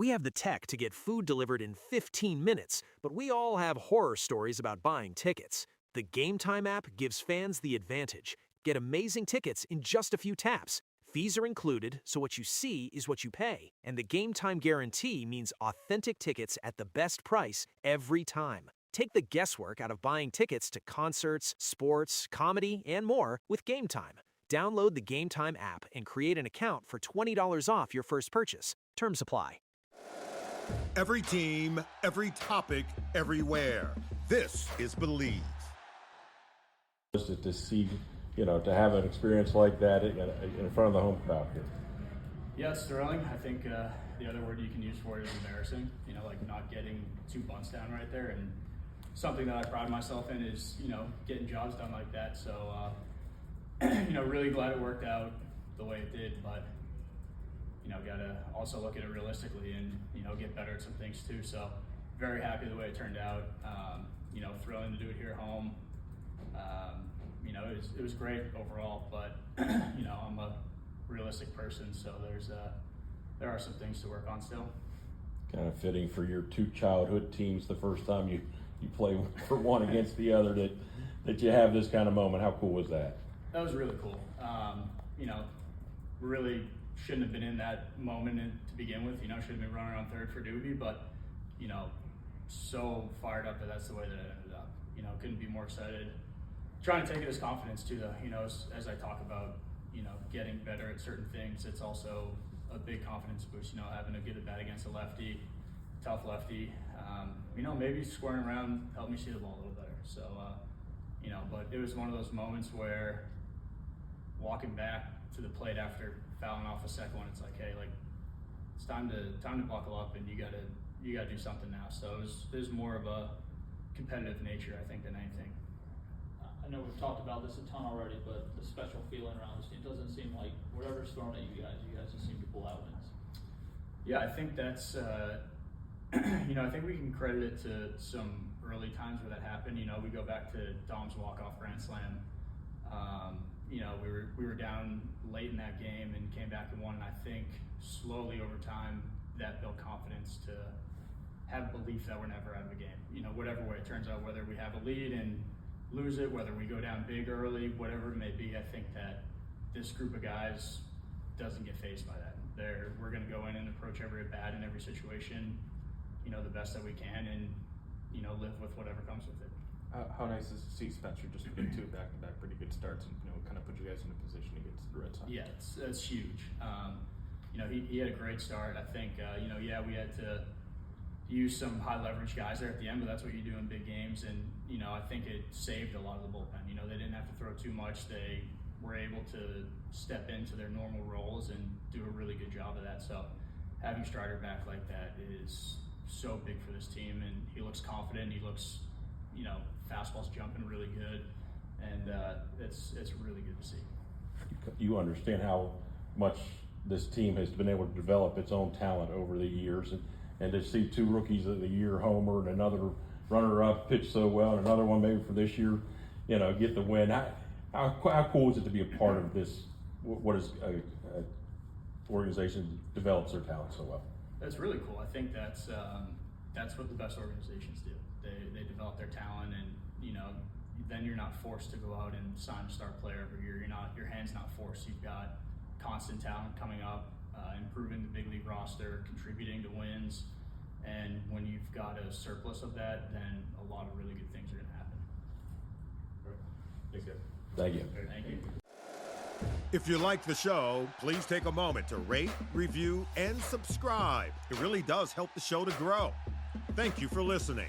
We have the tech to get food delivered in 15 minutes, but we all have horror stories about buying tickets. The Game Time app gives fans the advantage. Get amazing tickets in just a few taps. Fees are included, so what you see is what you pay. And the Game Time guarantee means authentic tickets at the best price every time. Take the guesswork out of buying tickets to concerts, sports, comedy, and more with Game Time. Download the Game Time app and create an account for $20 off your first purchase. Terms apply. Every team, every topic, everywhere. This is Believe. To see, to have an experience like that in front of the home crowd here. Yeah, it's thrilling. I think the other word you can use for it is embarrassing. Like not getting 2 bunts down right there, and something that I pride myself in is getting jobs done like that. So really glad it worked out the way it did, but gotta also look at it realistically and get better at some things too. So very happy the way it turned out. Thrilling to do it here at home. It was great overall, but I'm a realistic person, so there are some things to work on still. Kind of fitting for your 2 childhood teams, the first time you play for one against the other, that you have this kind of moment. How cool was that? That was really cool. Really shouldn't have been in that moment to begin with. Should have been running on third for Doobie, but so fired up that's the way that it ended up. Couldn't be more excited. Trying to take it as confidence too, though. As I talk about, getting better at certain things, it's also a big confidence boost. Having a good bat against a lefty, tough lefty. Maybe squaring around helped me see the ball a little better. So, but it was one of those moments where walking back to the plate after fouling off a second one, it's like, hey, it's time to buckle up, and you gotta do something now. So it was more of a competitive nature, I think, than anything. I know we've talked about this a ton already, but the special feeling around this team doesn't seem like whatever's thrown at you guys just seem to pull out wins. Yeah, I think that's, I think we can credit it to some early times where that happened. We go back to Dom's walk-off grand slam. We were down late in that game and came back and won, and I think slowly over time that built confidence to have belief that we're never out of a game. Whatever way it turns out, whether we have a lead and lose it, whether we go down big early, whatever it may be, I think that this group of guys doesn't get fazed by that. We're going to go in and approach every at bat in every situation, the best that we can, and live with whatever comes with it. How nice is to see Spencer just get 2 back-to-back pretty good starts and kind of put you guys in a position against the Red Sox? Yeah, it's huge. He had a great start. I think we had to use some high leverage guys there at the end, but that's what you do in big games. And I think it saved a lot of the bullpen. They didn't have to throw too much. They were able to step into their normal roles and do a really good job of that. So having Strider back like that is so big for this team, and he looks confident. He looks, fastball's jumping really good, and it's really good to see. You understand how much this team has been able to develop its own talent over the years, and to see 2 rookies of the year, Homer, and another runner-up pitch so well, and another one maybe for this year, get the win. How cool is it to be a part of this? What is a organization that develops their talent so well? That's really cool. I think that's what the best organizations do. They develop their talent, and then you're not forced to go out and sign a star player every year. Your hand's not forced. You've got constant talent coming up, improving the big league roster, contributing to wins, and when you've got a surplus of that, then a lot of really good things are going to happen. Thanks, guys. Thank you. Thank you. If you like the show, please take a moment to rate, review, and subscribe. It really does help the show to grow. Thank you for listening.